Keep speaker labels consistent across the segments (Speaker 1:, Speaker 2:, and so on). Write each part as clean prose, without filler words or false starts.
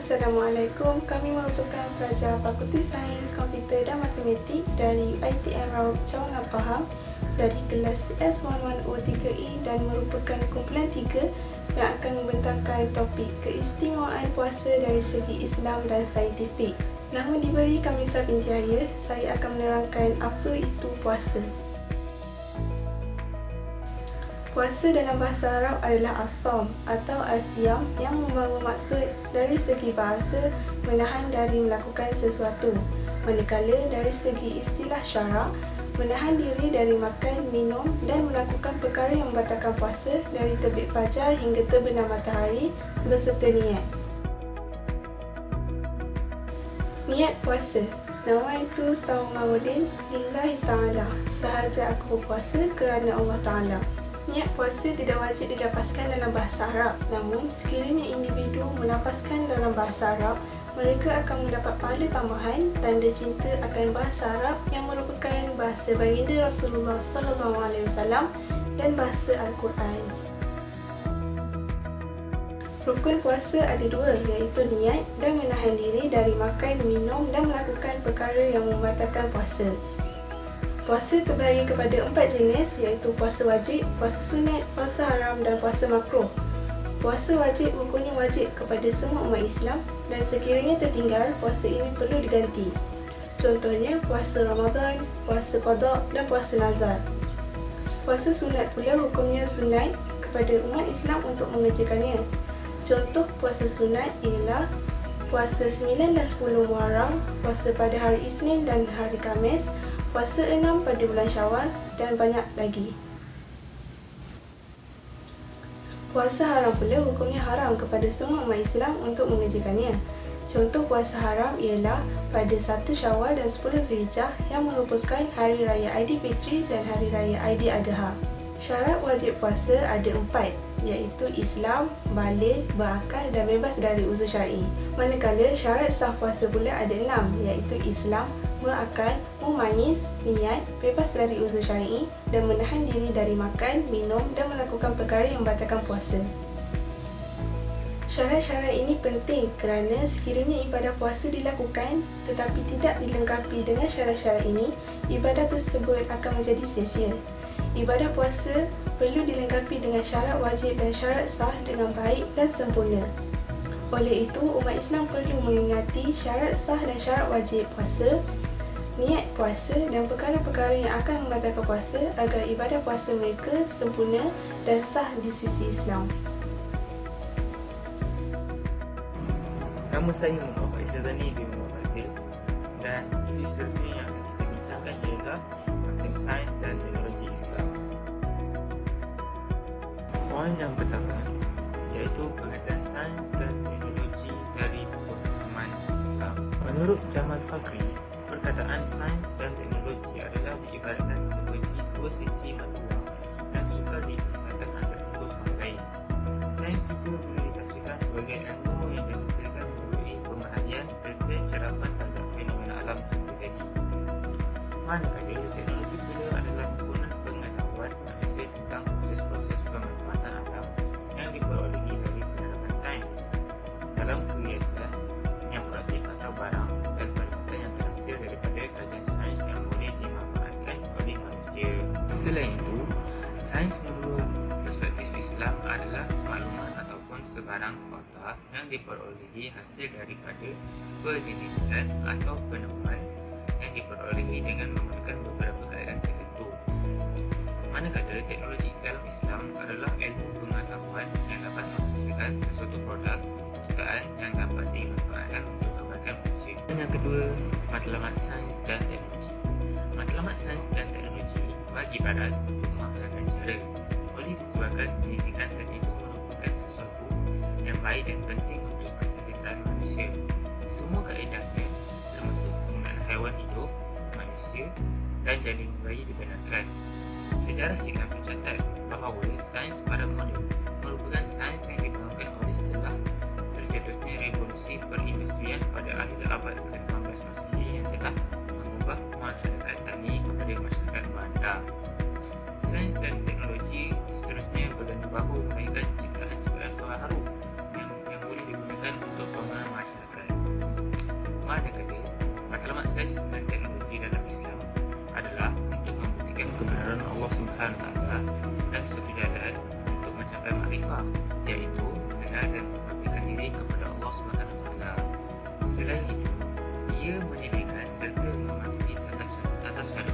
Speaker 1: Assalamualaikum, kami merupakan pelajar Fakulti Sains Komputer dan Matematik dari UiTM Raub Cawangan Pahang dari kelas S11O3E dan merupakan kumpulan 3 yang akan membentangkan topik keistimewaan puasa dari segi Islam dan saintifik. Nama diberi Kamisah binti Aya, saya akan menerangkan apa itu puasa. Puasa dalam bahasa Arab adalah as-saum atau as-siyam yang membawa maksud dari segi bahasa menahan dari melakukan sesuatu, manakala dari segi istilah syarak menahan diri dari makan, minum dan melakukan perkara yang membatalkan puasa dari terbit fajar hingga terbenam matahari berserta niat. Niat puasa. Nama itu Saum Ramadan lillahi ta'ala, sahaja aku berpuasa kerana Allah Ta'ala. Niat puasa tidak wajib dilafazkan dalam bahasa Arab, namun sekiranya individu melafazkan dalam bahasa Arab, mereka akan mendapat pahala tambahan tanda cinta akan bahasa Arab yang merupakan bahasa baginda Rasulullah SAW dan bahasa Al-Quran. Rukun puasa ada dua, iaitu niat dan menahan diri dari makan, minum dan melakukan perkara yang membatalkan puasa. Puasa terbahagi kepada 4 jenis, iaitu puasa wajib, puasa sunat, puasa haram dan puasa makruh. Puasa wajib rukunnya wajib kepada semua umat Islam dan sekiranya tertinggal, puasa ini perlu diganti. Contohnya puasa Ramadan, puasa qada dan puasa nazar. Puasa sunat pula hukumnya sunat kepada umat Islam untuk mengerjakannya. Contoh puasa sunat ialah puasa 9 dan 10 Muharram, puasa pada hari Isnin dan hari Khamis, puasa 6 pada bulan Syawal dan banyak lagi. Puasa haram pula hukumnya haram kepada semua umat Islam untuk mengerjakannya. Contoh puasa haram ialah pada 1 Syawal dan 10 Zulhijjah yang merupakan hari raya Aidilfitri dan hari raya Aidiladha. Syarat wajib puasa ada 4, iaitu Islam, baligh, berakal dan bebas dari uzur syar'i. Manakala syarat sah puasa pula ada 6, iaitu Islam, berakal, mumayyiz, niat, bebas dari uzur syar'i dan menahan diri dari makan, minum dan melakukan perkara yang membatalkan puasa. Syarat-syarat ini penting kerana sekiranya ibadah puasa dilakukan tetapi tidak dilengkapi dengan syarat-syarat ini, ibadah tersebut akan menjadi sia-sia. Ibadah puasa perlu dilengkapi dengan syarat wajib dan syarat sah dengan baik dan sempurna. Oleh itu, umat Islam perlu mengingati syarat sah dan syarat wajib puasa, niat puasa dan perkara-perkara yang akan membatalkan puasa agar ibadah puasa mereka sempurna dan sah di sisi Islam.
Speaker 2: Nama saya Muhammad Izzazani bin Muhammad Fazil dan isi seterusnya yang akan kita bincangkan ialah masing sains dan teknologi Islam. Poin yang pertama iaitu pengertian sains dan teknologi dari pemahaman Islam. Menurut Jamal Fakhri, perkataan sains dan teknologi adalah diibaratkan seperti dua sisi mata wang yang sukar dipisahkan antara satu sama lain. Sains juga boleh ditafsirkan sebagai ilmu yang dihasilkan melalui pemerhatian serta cerapan terhadap fenomena alam semula jadi. Manakala teknologi pula adalah guna pengetahuan manusia tentang proses-proses pemanfaatan alam yang diperolehi dari penerapan sains dalam kegiatan yang produktif atau barang dan pemanfaatan yang terhasil daripada kajian sains yang boleh dimanfaatkan oleh manusia. Selain itu, sains menurut perspektif Islam adalah maklumat ataupun sebarang fakta yang diperolehi hasil daripada penyelidikan atau penemuan yang diperolehi dengan menggunakan beberapa keadaan tertentu. Manakala teknologi dalam Islam adalah ilmu pengetahuan yang dapat menghasilkan sesuatu produk perpustakaan yang dapat dimanfaatkan untuk kebaikan manusia. Yang kedua, matlamat sains dan teknologi. Matlamat sains dan teknologi bagi barat untuk menghasilkan cara. Oleh disebabkan pendidikan sains itu merupakan sesuatu yang baik dan penting untuk kesejahteraan manusia. Semua kaedahnya termasuk penggunaan haiwan hidup, manusia dan janin bayi dibenarkan. Sejarah silam tercatat bahawa sains pada moden merupakan sains yang dikembangkan oleh setelah tercetusnya revolusi perindustrian pada akhir abad ke-15 Masihi yang telah mengubah masyarakat tani kepada masyarakat bandar. Sains dan teknologi seterusnya bergantung bahu melahirkan ciptaan-ciptaan baharu yang boleh digunakan untuk pembangunan masyarakat. Manakala matlamat sains dan teknologi dalam Islam adalah untuk membuktikan kebenaran Allah Subhanahu Wa Taala dan satu jalan untuk mencapai makrifah, iaitu mengenal dan mengabdikan diri kepada Allah Subhanahu Wa Taala. Selain itu, ia menyediakan serta mematuhi tata cara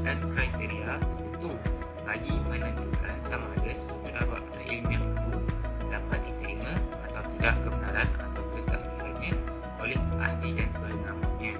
Speaker 2: dan kriteria tertentu bagi menentukan sama ada sesuatu dakwah ilmiah itu dapat diterima atau tidak kebenaran atau kesahihannya oleh ahli dan pengamalnya.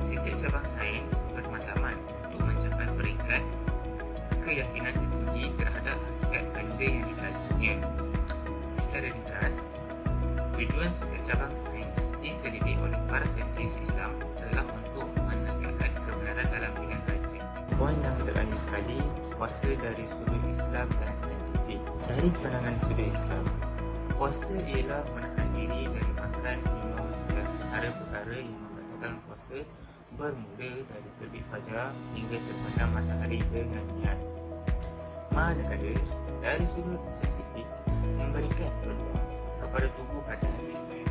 Speaker 2: Setiap cabang sains bermatlamat untuk mencapai peringkat keyakinan tertinggi terhadap hakikat benda yang dikajinya. Secara ringkas, tujuan setiap cabang sains diselidiki oleh para saintis Islam adalah untuk menegakkan kebenaran dalam bidang kajian. Poin yang terakhir sekali, puasa dari sudut Islam dan saintifik. Dari pandangan sudut Islam, puasa ialah menahan diri dari makan, minum dan perkara-perkara yang membatalkan puasa bermula dari terbit fajar hingga terbenam matahari dengan niat. Manakala dari sudut saintifik, memberikan peluang kepada tubuh badan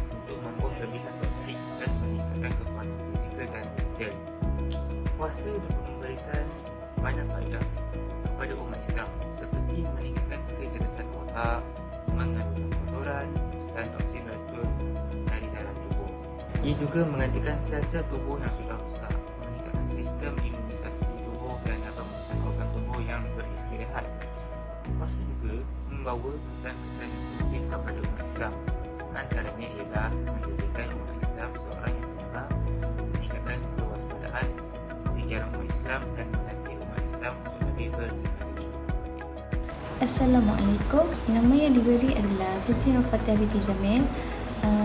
Speaker 2: untuk membuat kelebihan toksik dan meningkatkan kekuatan fizikal dan mental. Puasa dapat memberikan banyak faedah kepada umat Islam seperti meningkatkan kecerdasan otak, mengandung kotoran dan toksin racun dari dalam tubuh. Ia juga menggantikan sel-sel tubuh yang sudah rosak, meningkatkan sistem imunisasi tubuh dan dapat membantu organ tubuh yang beristirahat. Puasa juga membawa kesan-kesan yang positif kepada umat Islam. Antaranya ialah menjadikan umat Islam seorang yang penyabar, meningkatkan kewaspadaan, fikiran umat Islam dan melatih umat Islam untuk lebih berdikari.
Speaker 3: Assalamualaikum. Nama yang diberi adalah Siti Nurfatia binti Jamil.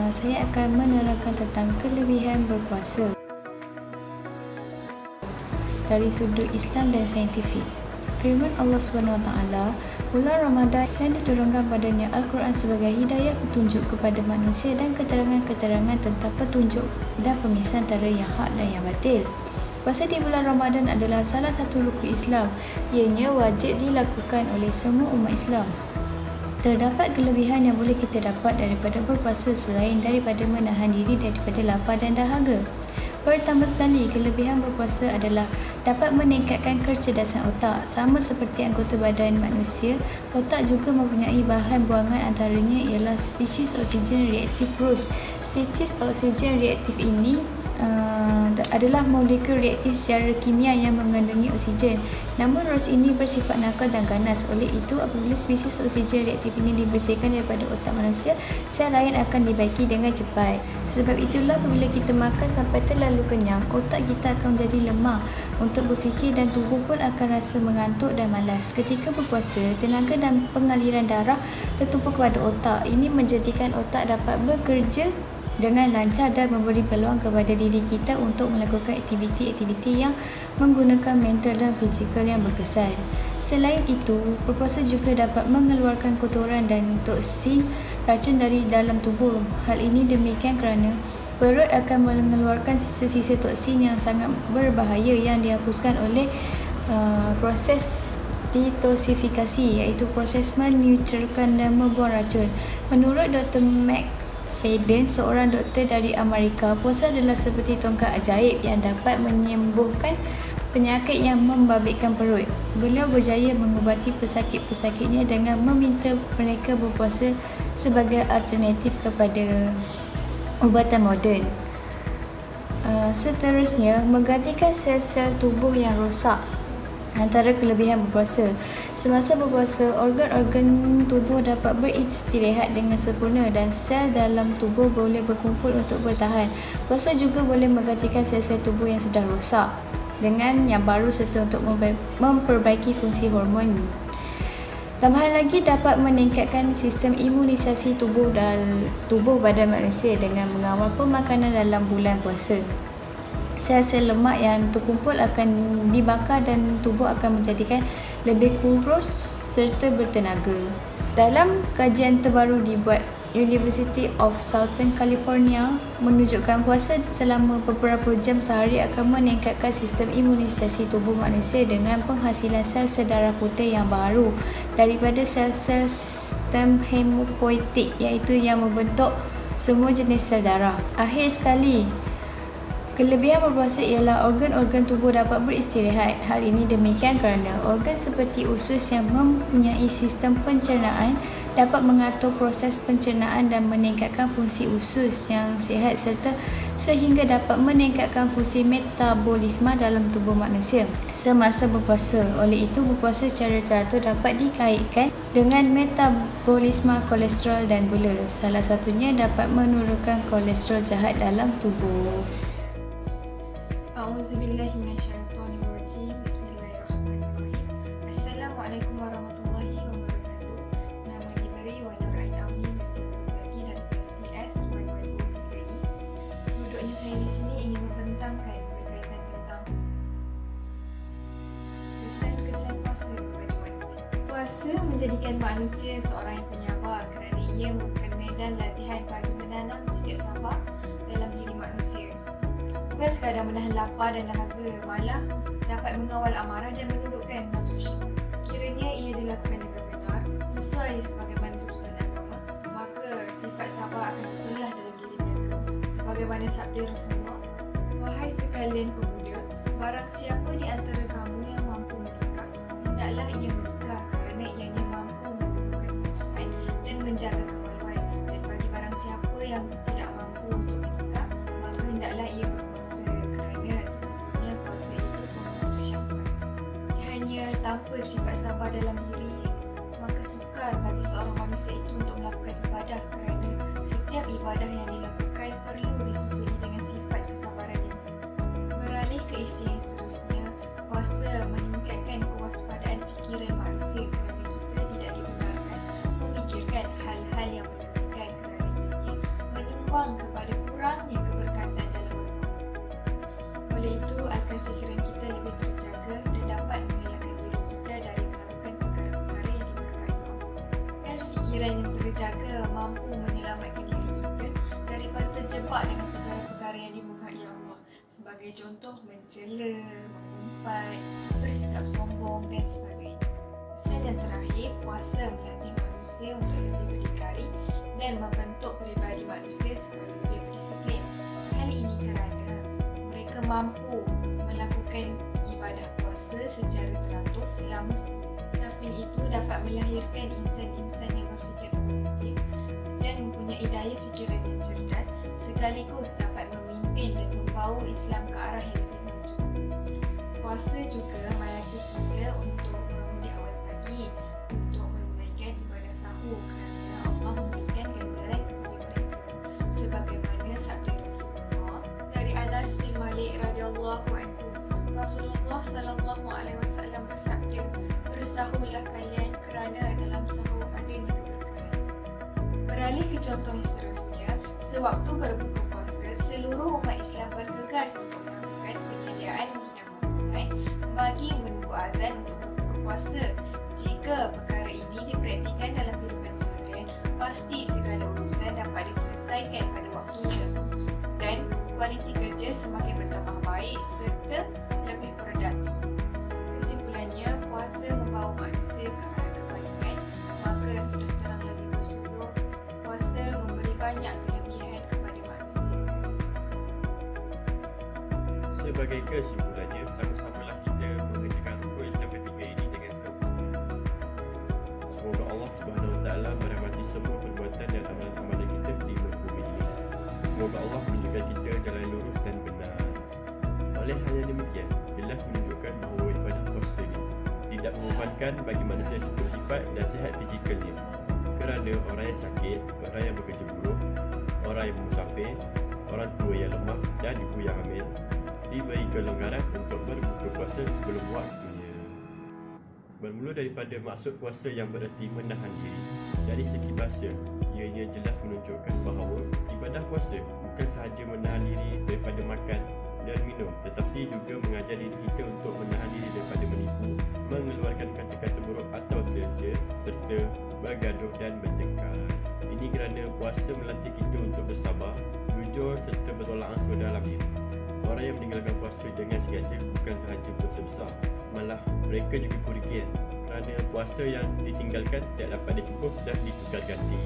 Speaker 3: Saya akan menerangkan tentang kelebihan berpuasa dari sudut Islam dan saintifik. Firman Allah SWT, bulan Ramadan yang diturunkan padanya Al-Quran sebagai hidayah petunjuk kepada manusia dan keterangan-keterangan tentang petunjuk dan pemisah antara yang hak dan yang batil. Puasa di bulan Ramadan adalah salah satu rukun Islam. Ianya wajib dilakukan oleh semua umat Islam. Terdapat kelebihan yang boleh kita dapat daripada berpuasa selain daripada menahan diri daripada lapar dan dahaga. Pertama sekali, kelebihan berpuasa adalah dapat meningkatkan kecerdasan otak. Sama seperti anggota badan manusia, otak juga mempunyai bahan buangan, antaranya ialah spesies oksigen reaktif ROS. Spesies oksigen reaktif ini adalah molekul reaktif secara kimia yang mengandungi oksigen. Namun ROS ini bersifat nakal dan ganas. Oleh itu, apabila spesies oksigen reaktif ini dibersihkan daripada otak manusia, sel lain akan dibaiki dengan cepat. Sebab itulah apabila kita makan sampai terlalu kenyang, otak kita akan menjadi lemah untuk berfikir dan tubuh pun akan rasa mengantuk dan malas. Ketika berpuasa, tenaga dan pengaliran darah tertumpu kepada otak. Ini menjadikan otak dapat bekerja dengan lancar dan memberi peluang kepada diri kita untuk melakukan aktiviti-aktiviti yang menggunakan mental dan fizikal yang berkesan. Selain itu, berpuasa juga dapat mengeluarkan kotoran dan toksin racun dari dalam tubuh. Hal ini demikian kerana perut akan mengeluarkan sisa-sisa toksin yang sangat berbahaya yang dihapuskan oleh proses detoksifikasi, iaitu proses menyucerkan dan membuang racun. Menurut Dr. Faden, seorang doktor dari Amerika, puasa adalah seperti tongkat ajaib yang dapat menyembuhkan penyakit yang membabitkan perut. Beliau berjaya mengubati pesakit-pesakitnya dengan meminta mereka berpuasa sebagai alternatif kepada ubatan moden. Seterusnya, menggantikan sel-sel tubuh yang rosak. Antara kelebihan berpuasa, semasa berpuasa, organ-organ tubuh dapat beristirahat dengan sempurna dan sel dalam tubuh boleh berkumpul untuk bertahan. Puasa juga boleh menggantikan sel-sel tubuh yang sudah rosak dengan yang baru serta untuk memperbaiki fungsi hormon. Tambahan lagi, dapat meningkatkan sistem imunisasi tubuh badan manusia dengan mengawal pemakanan dalam bulan puasa. Sel-sel lemak yang terkumpul akan dibakar dan tubuh akan menjadikan lebih kurus serta bertenaga. Dalam kajian terbaru dibuat University of Southern California menunjukkan puasa selama beberapa jam sehari akan meningkatkan sistem imunisasi tubuh manusia dengan penghasilan sel-sel darah putih yang baru daripada sel-sel stem hemopoietik, iaitu yang membentuk semua jenis sel darah. Akhir sekali, kelebihan berpuasa ialah organ-organ tubuh dapat beristirahat. Hal ini demikian kerana organ seperti usus yang mempunyai sistem pencernaan dapat mengatur proses pencernaan dan meningkatkan fungsi usus yang sihat serta sehingga dapat meningkatkan fungsi metabolisme dalam tubuh manusia semasa berpuasa. Oleh itu, berpuasa secara teratur dapat dikaitkan dengan metabolisme kolesterol dan gula. Salah satunya dapat menurunkan kolesterol jahat dalam tubuh.
Speaker 4: A'udzubillahiminasyaitonirrajim. Bismillahirrahmanirrahim. Assalamualaikum warahmatullahi wabarakatuh. Nama diberi Wan Nur Ain Auni binti Zaki dari kelas CS 1103E. Duduknya saya di sini ingin membentangkan berkaitan tentang kesan-kesan puasa kepada manusia. Puasa menjadikan manusia seorang yang penyabar kerana ia merupakan medan latihan bagi menanam sikap sabar dalam diri manusia. Bukan sekadar menahan lapar dan dahaga, malah dapat mengawal amarah dan menundukkan nafsu syahwat. Kiranya ia dilakukan dengan benar, sesuai sebagaimana tuntutan agama, maka sifat sabar akan terselah dalam diri mereka. Sebagaimana sabda Rasulullah, "Wahai sekalian pemuda, barang siapa di antara kamu yang mampu menikah, hendaklah ia menikah kerana ianya mampu menundukkan kemaluan dan menjaga kemaluan. Dan bagi barang siapa yang tidak mampu untuk menikah, maka hendaklah ia berpuasa kerana sesungguhnya puasa itu pemutus syahwat." Hanya tanpa sifat sabar dalam diri, maka sukar bagi seorang manusia itu untuk melakukan ibadah kerana setiap ibadah yang dilakukan perlu disusuli dengan sifat kesabaran yang tinggi. Beralih ke isi yang seterusnya, puasa meningkatkan kewaspadaan fikiran manusia kerana kita tidak dibenarkan memikirkan hal-hal yang merugikan kerana ianya menyumbang kepada kurangnya keberkatan dalam berpuasa. Oleh itu, agar fikiran kita lebih terjaga dan dapat mengelakkan diri kita dari melakukan perkara-perkara yang dimurkai Allah. Kan fikiran yang terjaga mampu menyelamatkan diri kita daripada terjebak dengan perkara-perkara yang dimurkai Allah. Sebagai contoh, mencela, mengumpat, bersikap sombong dan sebagainya. Pesan yang terakhir, puasa melatih manusia untuk lebih berdikari dan membentuk peribadi manusia supaya lebih berdisiplin. Hal ini kerana mereka mampu melakukan ibadah puasa secara teratur selama sebulan. Samping itu dapat melahirkan insan-insan yang berfikir positif dan mempunyai daya fikiran yang cerdas, sekaligus dapat memimpin dan membawa Islam ke arah yang lebih maju. Puasa juga melatih kita untuk bangun di awal pagi untuk menunaikan ibadah sahur kerana Allah memberikan ganjaran kepada mereka sebagaimana sabda Rasulullah dari Anas bin Malik radhiyallahu anhu. Rasulullah sallallahu alaihi wasallam bersabda, "Bersahurlah kalian kerana dalam sahur adanya keberkahan." Beralih ke contoh yang seterusnya, sewaktu berbuka puasa, seluruh umat Islam bergegas untuk melakukan penyediaan hidangan makanan bagi menunggu azan untuk berbuka puasa. Jika perkara ini dipraktikkan dalam kehidupan seharian, pasti segala urusan dapat diselesaikan pada waktunya dan kualiti kerja semakin bertambah baik serta lebih produktif. Kesimpulannya, puasa membawa manusia ke arah kebaikan, maka sudah terang lagi bersuluh, puasa memberi banyak kelebihan kepada manusia.
Speaker 5: Sebagai kesimpulannya, sama-samalah kita mengerjakan rukun Islam ketiga ini dengan sempurna. Semoga Allah SWT merahmati semua perbuatan dan amalan-amalan kita di muka bumi ini. Semoga Allah menunjukkan kita jalan lurus dan benar. Oleh hal yang demikian, jelas menunjukkan bahawa ibadah puasa ini tidak membebankan bagi manusia yang cukup sifat dan sihat fizikalnya. Kerana orang yang sakit, orang yang bekerja buruh, orang yang musafir, orang tua yang lemah dan ibu yang hamil diberi kelonggaran untuk berbuka puasa sebelum waktunya. Bermula daripada maksud puasa yang bererti menahan diri. Dari segi bahasa, ianya jelas menunjukkan bahawa ibadah puasa bukan sahaja menahan diri daripada makan dan minum, tetapi juga mengajar diri kita untuk menahan diri daripada menipu, mengeluarkan kata-kata buruk atau sia-sia, serta bergaduh dan bertengkar. Ini kerana puasa melatih kita untuk bersabar, jujur serta bertolak ansur dalam diri. Orang yang meninggalkan puasa dengan sengaja bukan sahaja berdosa besar, malah mereka juga kerugian kerana puasa yang ditinggalkan tidak dapat ditebus dan ditukar ganti.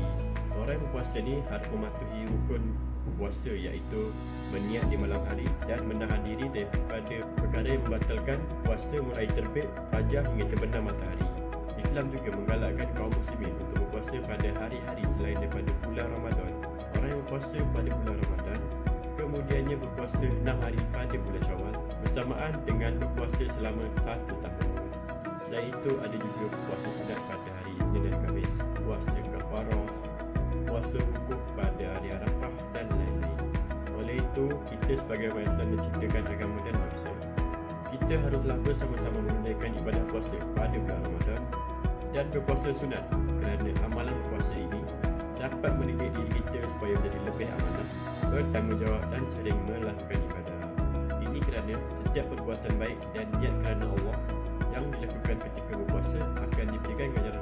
Speaker 5: Orang yang berpuasa ni harus mematuhi rukun puasa, iaitu berniat di malam hari dan menahan diri daripada perkara yang membatalkan puasa mulai terbit fajar hingga terbenam matahari. Islam juga menggalakkan kaum muslimin untuk berpuasa pada hari-hari selain daripada bulan Ramadan. Orang yang berpuasa pada bulan Ramadan kemudiannya berpuasa 6 hari pada bulan Syawal bersamaan dengan berpuasa selama 1 tahun. Selain itu ada juga puasa sunat pada hari Isnin dan Khamis, puasa kafarah, puasa wukuf pada hari Arafah dan lain-lain. Oleh itu, kita sebagai orang Islam menciptakan agama dan bangsa, kita haruslah bersama-sama menunaikan ibadat puasa pada bulan Ramadan dan berpuasa sunat, kerana amalan puasa ini dapat mendidik diri kita supaya menjadi lebih amanah, bertanggungjawab dan sering melakukan ibadah. Ini kerana setiap perbuatan baik dan niat kerana Allah yang dilakukan ketika berpuasa akan diberikan ganjaran